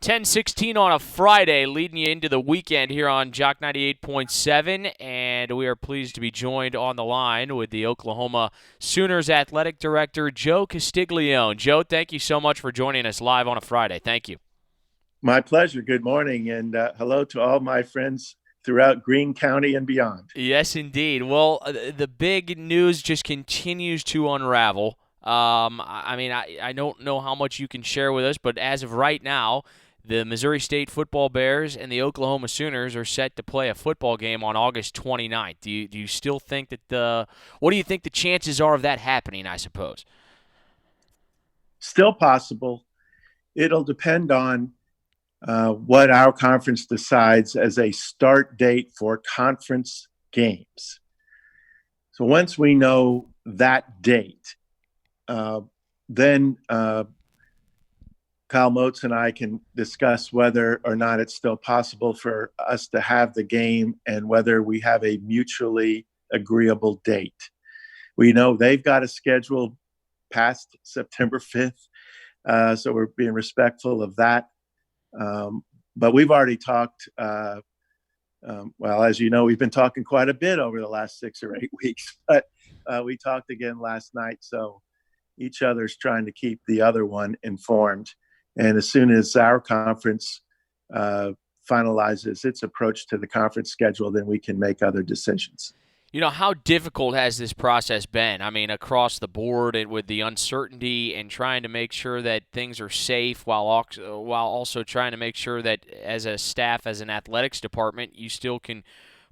10:16 on a Friday, leading you into the weekend here on Jock 98.7, and we are pleased to be joined on the line with the Oklahoma Sooners Athletic Director, Joe Castiglione. Joe, thank you so much for joining us live on a Friday. Thank you. My pleasure. Good morning, and hello to all my friends throughout Greene County and beyond. Yes, indeed. Well, the big news just continues to unravel. I don't know how much you can share with us, but as of right now, the Missouri State Football Bears and the Oklahoma Sooners are set to play a football game on August 29th. Do you still think that what do you think the chances are of that happening, I suppose? Still possible. It'll depend on what our conference decides as a start date for conference games. So once we know that date, then Kyle Motes and I can discuss whether or not it's still possible for us to have the game and whether we have a mutually agreeable date. We know they've got a schedule past September 5th, so we're being respectful of that. But we've already talked, well, as you know, we've been talking quite a bit over the last 6 or 8 weeks, but we talked again last night. So each other's trying to keep the other one informed. And as soon as our conference finalizes its approach to the conference schedule, then we can make other decisions. How difficult has this process been? I mean, across the board and with the uncertainty and trying to make sure that things are safe while also trying to make sure that as a staff, as an athletics department, you still can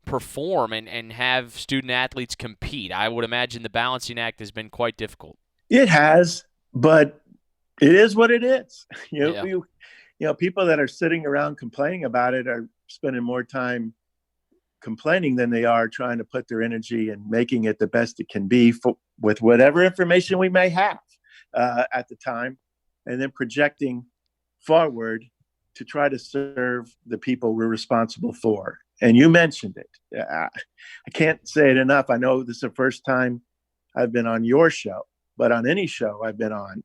perform and have student athletes compete. I would imagine the balancing act has been quite difficult. It has, but it is what it is. Yeah. People that are sitting around complaining about it are spending more time complaining than they are trying to put their energy and making it the best it can be with whatever information we may have at the time, and then projecting forward to try to serve the people we're responsible for. And you mentioned it. I can't say it enough. I know this is the first time I've been on your show, but on any show I've been on,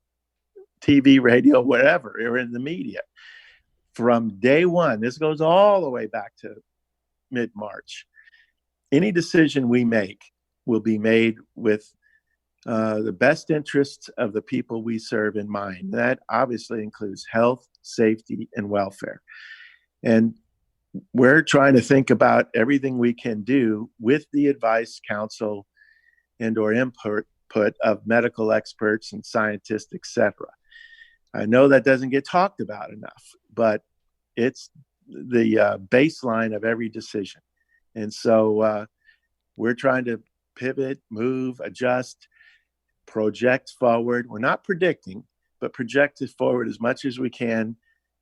TV, radio, wherever, or in the media, from day one, this goes all the way back to mid-March. Any decision we make will be made with the best interests of the people we serve in mind. That obviously includes health, safety, and welfare. And we're trying to think about everything we can do with the advice, counsel, and or input of medical experts and scientists, etc. I know that doesn't get talked about enough, but it's the baseline of every decision. And so we're trying to pivot, move, adjust, project forward. We're not predicting, but project it forward as much as we can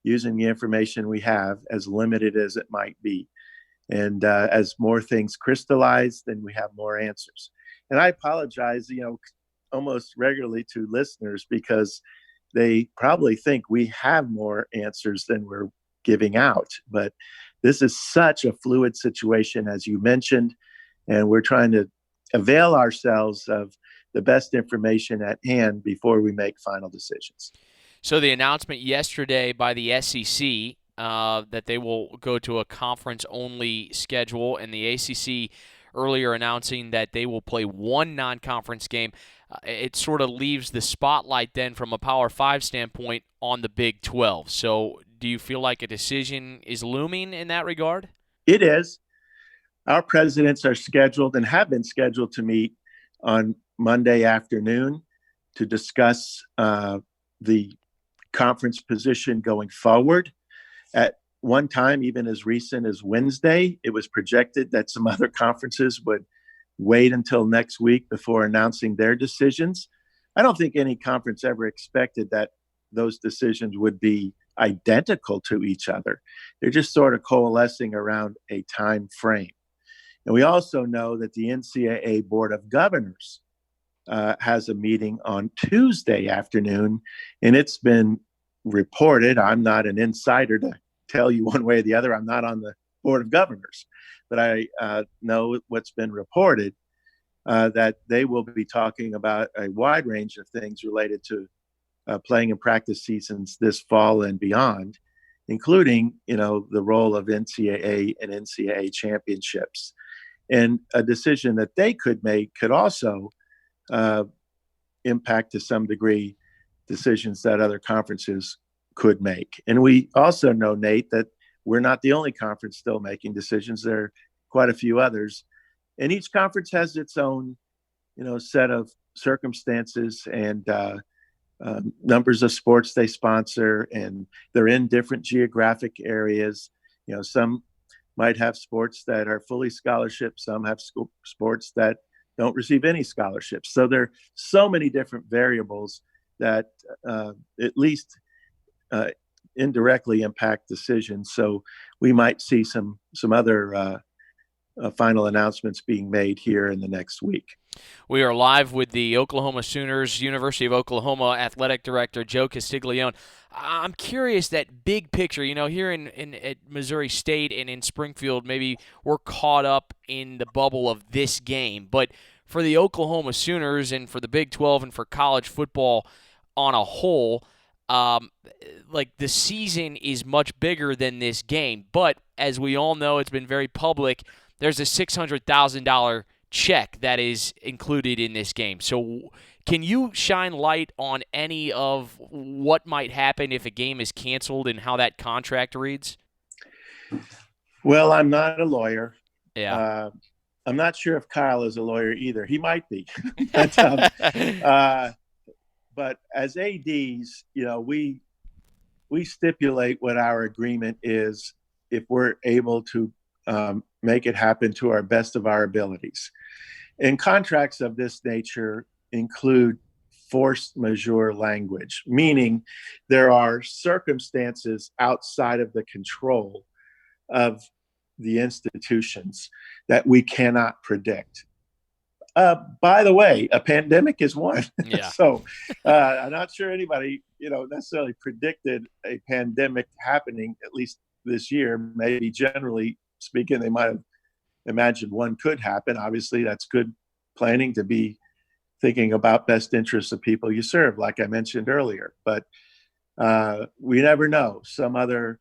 using the information we have, as limited as it might be. And as more things crystallize, then we have more answers. And I apologize, almost regularly to listeners because they probably think we have more answers than we're giving out. But this is such a fluid situation, as you mentioned, and we're trying to avail ourselves of the best information at hand before we make final decisions. So the announcement yesterday by the SEC that they will go to a conference-only schedule, and the ACC earlier announcing that they will play one non-conference game, it sort of leaves the spotlight then from a Power 5 standpoint on the Big 12. So do you feel like a decision is looming in that regard? It is. Our presidents are scheduled and have been scheduled to meet on Monday afternoon to discuss the conference position going forward. At one time, even as recent as Wednesday, it was projected that some other conferences would wait until next week before announcing their decisions. I don't think any conference ever expected that those decisions would be identical to each other. They're just sort of coalescing around a time frame. And we also know that the NCAA Board of Governors has a meeting on Tuesday afternoon, and it's been reported. I'm not an insider to tell you one way or the other. I'm not on the Board of Governors, but I know what's been reported, that they will be talking about a wide range of things related to playing and practice seasons this fall and beyond. including, the role of NCAA and NCAA championships. And a decision that they could make could also uh, impact to some degree decisions that other conferences could make. And we also know, Nate, that we're not the only conference still making decisions. There are quite a few others. And each conference has its own, set of circumstances and numbers of sports they sponsor, and they're in different geographic areas. Some might have sports that are fully scholarship, some have sports that don't receive any scholarships. So there are so many different variables that at least uh, indirectly impact decisions. So we might see some other final announcements being made here in the next week. We are live with the Oklahoma Sooners, University of Oklahoma athletic director Joe Castiglione. I'm curious, that big picture, here at Missouri State and in Springfield, maybe we're caught up in the bubble of this game. But for the Oklahoma Sooners and for the Big 12 and for college football on a whole, like the season is much bigger than this game. But as we all know, it's been very public. There's a $600,000 check that is included in this game. So can you shine light on any of what might happen if a game is canceled and how that contract reads? Well, I'm not a lawyer. Yeah. I'm not sure if Kyle is a lawyer either. He might be. but, but as ADs, we stipulate what our agreement is if we're able to make it happen to our best of our abilities. And contracts of this nature include force majeure language, meaning there are circumstances outside of the control of the institutions that we cannot predict. By the way, a pandemic is one. Yeah. So I'm not sure anybody, necessarily predicted a pandemic happening, at least this year. Maybe generally speaking, they might have imagined one could happen. Obviously, that's good planning to be thinking about best interests of people you serve, like I mentioned earlier. But we never know. Some other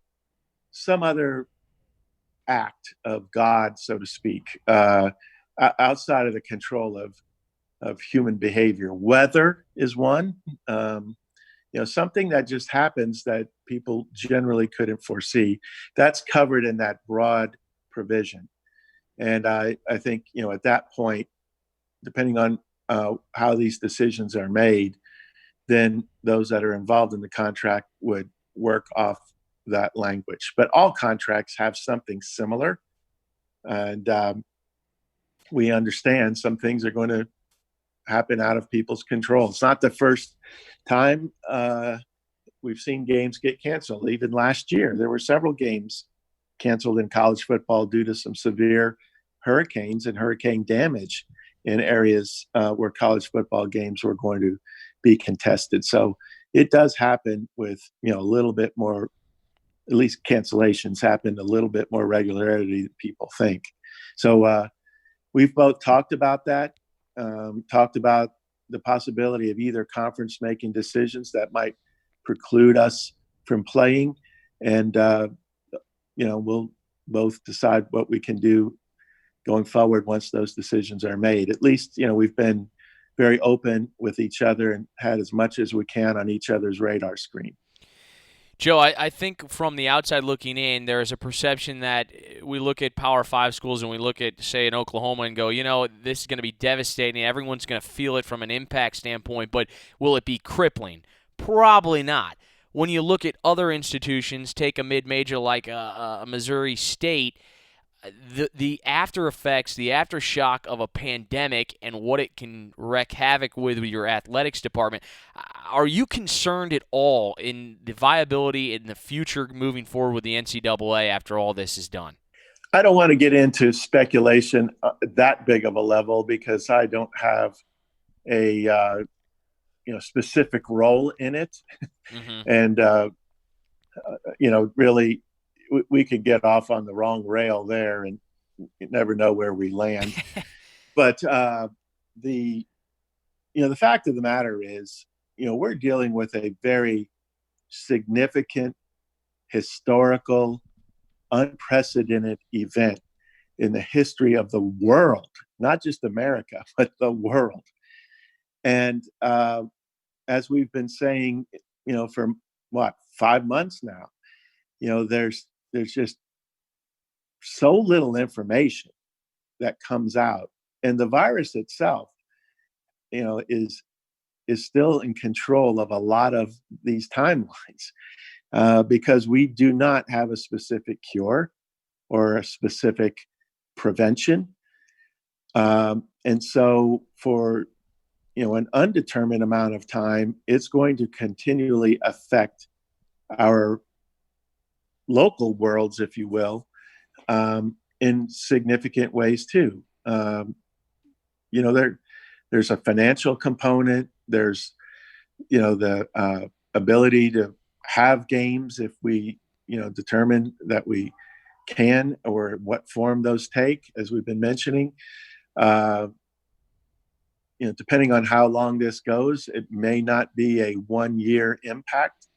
act of God, so to speak, outside of the control of human behavior. Weather is one. Something that just happens that people generally couldn't foresee. That's covered in that broad provision. And I think, at that point, depending on how these decisions are made, then those that are involved in the contract would work off that language. But all contracts have something similar. And we understand some things are going to happen out of people's control. It's not the first time we've seen games get canceled. Even last year, there were several games canceled in college football due to some severe hurricanes and hurricane damage in areas where college football games were going to be contested. So it does happen with, a little bit more, at least cancellations happen a little bit more regularity than people think. So we've both talked about that, talked about the possibility of either conference making decisions that might preclude us from playing. And, we'll both decide what we can do going forward once those decisions are made. At least, we've been very open with each other and had as much as we can on each other's radar screen. Joe, I think from the outside looking in, there is a perception that we look at Power 5 schools and we look at, say, in Oklahoma and go, this is going to be devastating. Everyone's going to feel it from an impact standpoint, but will it be crippling? Probably not. When you look at other institutions, take a mid-major like a Missouri State, the after effects, the aftershock of a pandemic and what it can wreak havoc with your athletics department. Are you concerned at all in the viability in the future moving forward with the NCAA after all this is done? I don't want to get into speculation that big of a level because I don't have a specific role in it. Mm-hmm. And really we could get off on the wrong rail there and you never know where we land. But the fact of the matter is, we're dealing with a very significant historical, unprecedented event in the history of the world, not just America, but the world. And as we've been saying, for what, 5 months now, there's just so little information that comes out, and the virus itself, is still in control of a lot of these timelines, because we do not have a specific cure or a specific prevention. And so for an undetermined amount of time, it's going to continually affect our local worlds, if you will, in significant ways too. There's a financial component. There's the ability to have games if we determine that we can, or what form those take, as we've been mentioning. Depending on how long this goes, it may not be a 1 year impact,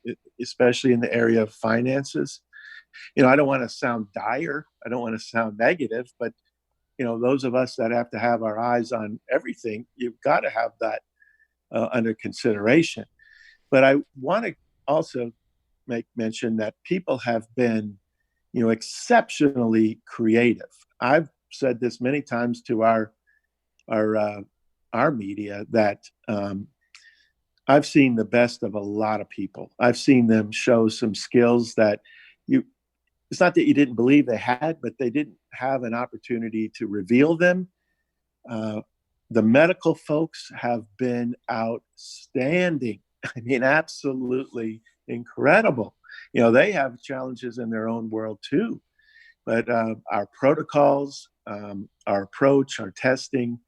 especially in the area of finances. I don't want to sound dire. I don't want to sound negative, but those of us that have to have our eyes on everything, you've got to have that under consideration. But I want to also make mention that people have been, exceptionally creative. I've said this many times to our media that I've seen the best of a lot of people. I've seen them show some skills that it's not that you didn't believe they had, but they didn't have an opportunity to reveal them. The medical folks have been outstanding. I mean, absolutely incredible. They have challenges in their own world too, but our protocols, our approach, our testing,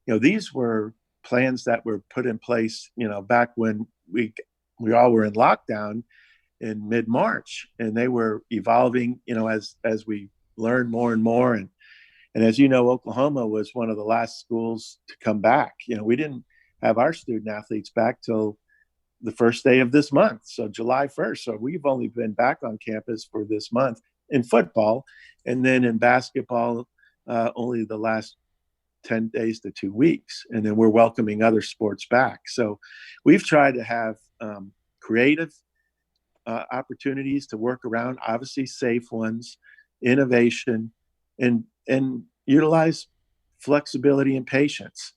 these were plans that were put in place, back when we all were in lockdown in mid-March, and they were evolving, as we learned more and more. And as Oklahoma was one of the last schools to come back. We didn't have our student athletes back till the first day of this month, so July 1st. So we've only been back on campus for this month in football, and then in basketball, only the last 10 days to 2 weeks. And then we're welcoming other sports back. So we've tried to have creative opportunities to work around, obviously safe ones, innovation, and utilize flexibility and patience.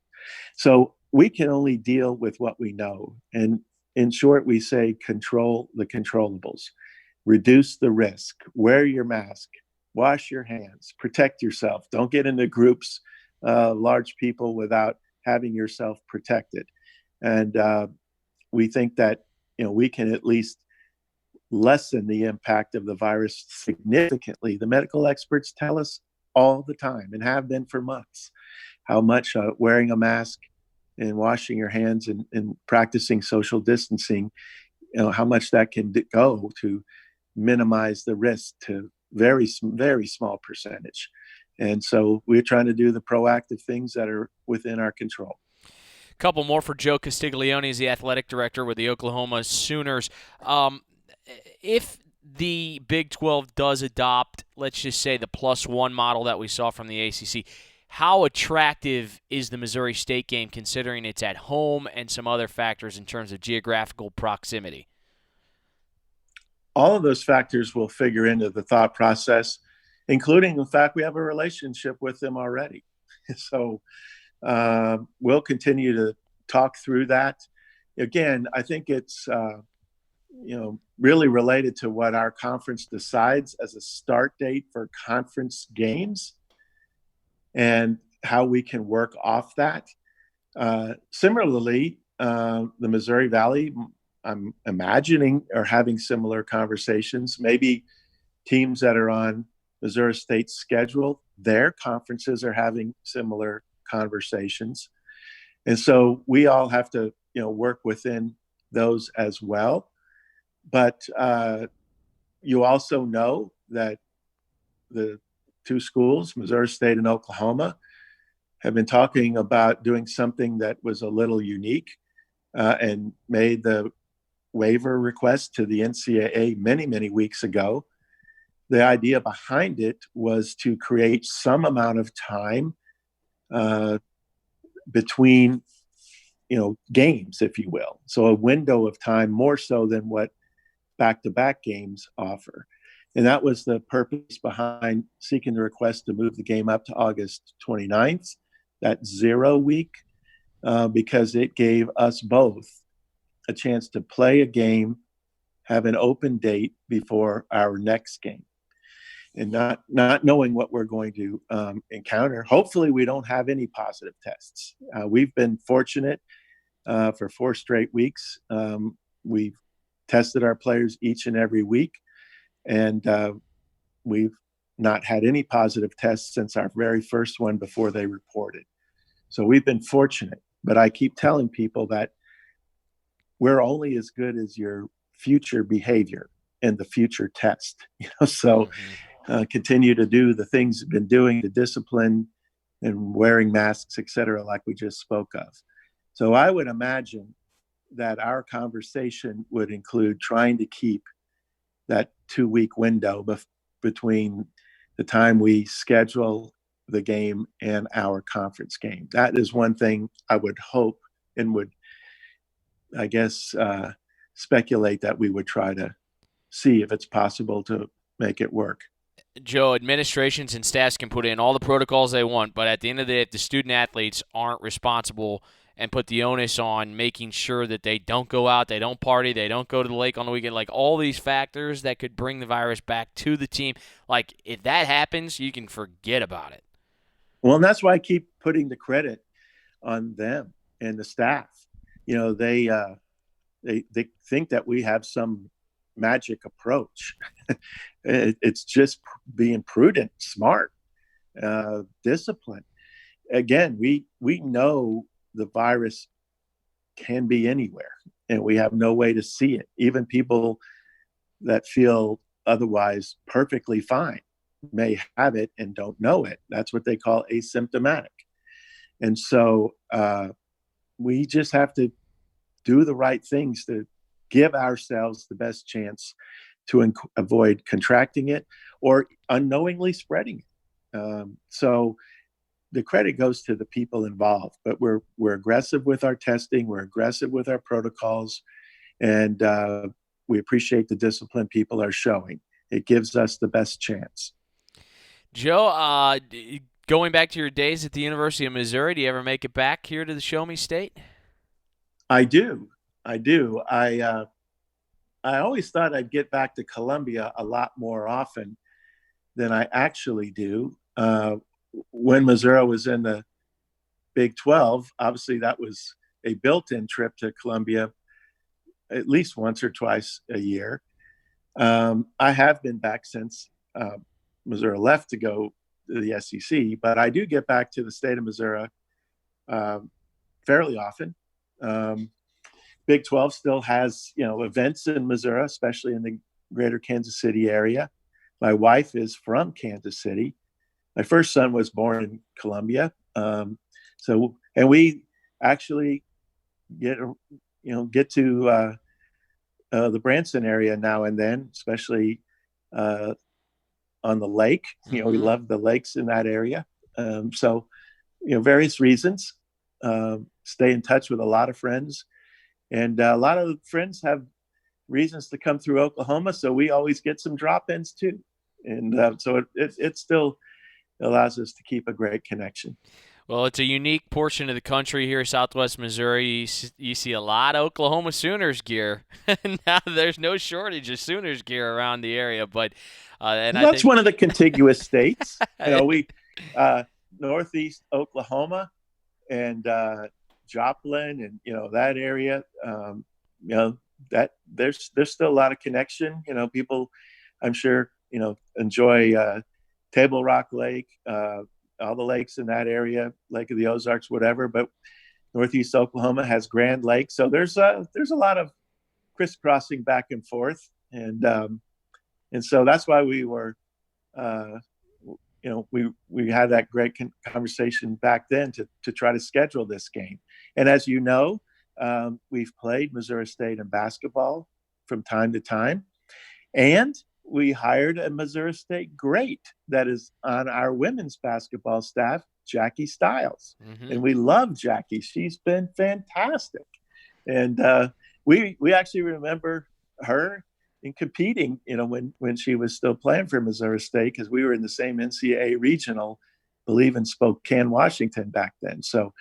So we can only deal with what we know. And in short, we say control the controllables, reduce the risk, wear your mask, wash your hands, protect yourself. Don't get into groups, large people, without having yourself protected. And we think that, we can at least lessen the impact of the virus significantly. The medical experts tell us all the time, and have been for months, how much wearing a mask and washing your hands and practicing social distancing, how much that can go to minimize the risk to very, very small percentage. And so we're trying to do the proactive things that are within our control. Couple more for Joe Castiglione, is the athletic director with the Oklahoma Sooners. If the Big 12 does adopt, let's just say, the +1 model that we saw from the ACC, how attractive is the Missouri State game, considering it's at home and some other factors in terms of geographical proximity? All of those factors will figure into the thought process, including the fact we have a relationship with them already. So we'll continue to talk through that. Again, I think it's really related to what our conference decides as a start date for conference games and how we can work off that. Similarly, the Missouri Valley, I'm imagining, are having similar conversations. Maybe teams that are on Missouri State's schedule, their conferences are having similar conversations. And so we all have to, work within those as well. But you also know that the two schools, Missouri State and Oklahoma, have been talking about doing something that was a little unique and made the waiver request to the NCAA many, many weeks ago. The idea behind it was to create some amount of time uh, between, games, if you will. So a window of time more so than what back-to-back games offer. And that was the purpose behind seeking the request to move the game up to August 29th, that 0 week, because it gave us both a chance to play a game, have an open date before our next game, and not knowing what we're going to encounter. Hopefully, we don't have any positive tests. We've been fortunate for 4 straight weeks. We've tested our players each and every week, and we've not had any positive tests since our very first one before they reported. So we've been fortunate. But I keep telling people that we're only as good as your future behavior and the future test. So continue to do the things you've been doing, the discipline and wearing masks, et cetera, like we just spoke of. So I would imagine that our conversation would include trying to keep that 2-week window between the time we schedule the game and our conference game. That is one thing I would hope and would, I guess, speculate that we would try to see if it's possible to make it work. Joe, administrations and staffs can put in all the protocols they want, but at the end of the day, if the student athletes aren't responsible and put the onus on making sure that they don't go out, they don't party, they don't go to the lake on the weekend, like all these factors that could bring the virus back to the team, like if that happens, you can forget about it. Well, and that's why I keep putting the credit on them and the staff. They think that we have some magic approach. It's just being prudent, smart, disciplined. Again, we know the virus can be anywhere, and we have no way to see it. Even people that feel otherwise perfectly fine may have it and don't know it. That's what they call asymptomatic. And so we just have to do the right things to give ourselves the best chance to avoid contracting it or unknowingly spreading it. So the credit goes to the people involved, but we're aggressive with our testing, we're aggressive with our protocols, and we appreciate the discipline people are showing. It gives us the best chance. Joe, going back to your days at the University of Missouri, do you ever make it back here to the Show Me State? I do. I always thought I'd get back to Columbia a lot more often than I actually do. When Missouri was in the Big 12, obviously that was a built-in trip to Columbia at least once or twice a year. I have been back since Missouri left to go to the SEC, but I do get back to the state of Missouri fairly often. Big 12 still has, events in Missouri, especially in the greater Kansas City area. My wife is from Kansas City. My first son was born in Columbia. And we actually get to the Branson area now and then, especially on the lake. We love the lakes in that area. Various reasons. Stay in touch with a lot of friends. And a lot of friends have reasons to come through Oklahoma, so we always get some drop-ins too. And so it still allows us to keep a great connection. Well, it's a unique portion of the country here, Southwest Missouri. You see a lot of Oklahoma Sooners gear. Now there's no shortage of Sooners gear around the area, but that's one of the contiguous states. We northeast Oklahoma and Joplin and that area. That there's still a lot of connection. People, I'm sure, enjoy Table Rock Lake, all the lakes in that area, Lake of the Ozarks, whatever. But northeast Oklahoma has Grand Lake, so there's a lot of crisscrossing back and forth, and so that's why we were, we had that great conversation back then to try to schedule this game. And as you know, We've played Missouri State in basketball from time to time. And we hired a Missouri State great that is on our women's basketball staff, Jackie Stiles. Mm-hmm. And we love Jackie. She's been fantastic. And we actually remember her in competing, when she was still playing for Missouri State, because we were in the same NCAA regional, believe in Spokane, Washington back then. So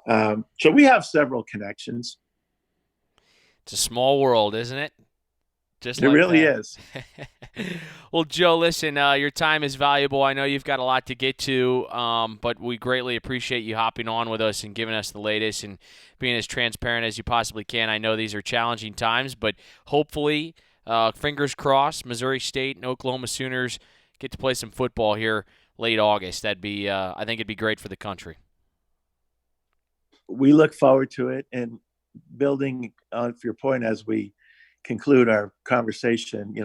we have several connections. It's a small world, isn't it? Just It like really that. is. Well, Joe, listen, your time is valuable. I know you've got a lot to get to, but we greatly appreciate you hopping on with us and giving us the latest and being as transparent as you possibly can. I know these are challenging times, but hopefully, fingers crossed, Missouri State and Oklahoma Sooners get to play some football here late August. That'd be, I think it'd be great for the country. We look forward to it. And building on your point as we conclude our conversation,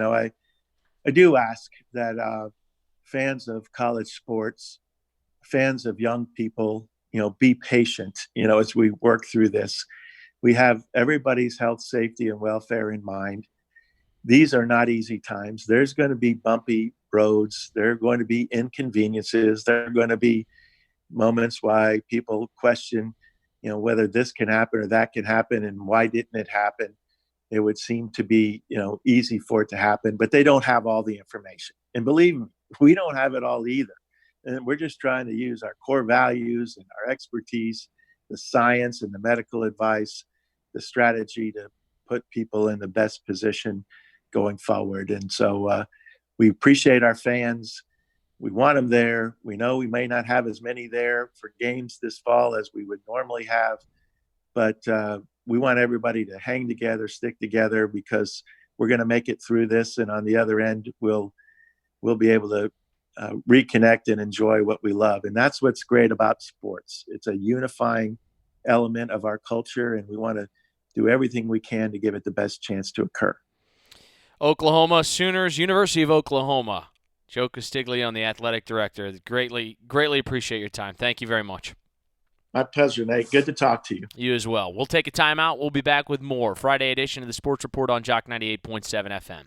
I do ask that fans of college sports, fans of young people, be patient, as we work through this. We have everybody's health, safety, and welfare in mind. These are not easy times. There's going to be bumpy roads. There are going to be inconveniences. There are going to be moments why people question, whether this can happen or that can happen, and why didn't it happen? It would seem to be, easy for it to happen, but they don't have all the information. And believe me, we don't have it all either. And we're just trying to use our core values and our expertise, the science and the medical advice, the strategy to put people in the best position going forward. And so we appreciate our fans. We want them there. We know we may not have as many there for games this fall as we would normally have, but we want everybody to hang together, stick together, because we're going to make it through this. And on the other end, we'll be able to reconnect and enjoy what we love. And that's what's great about sports. It's a unifying element of our culture, and we want to do everything we can to give it the best chance to occur. Oklahoma Sooners, University of Oklahoma. Joe Castiglione, the athletic director. Greatly appreciate your time. Thank you very much. My pleasure, Nate. Good to talk to you. You as well. We'll take a timeout. We'll be back with more Friday edition of the Sports Report on Jock 98.7 FM.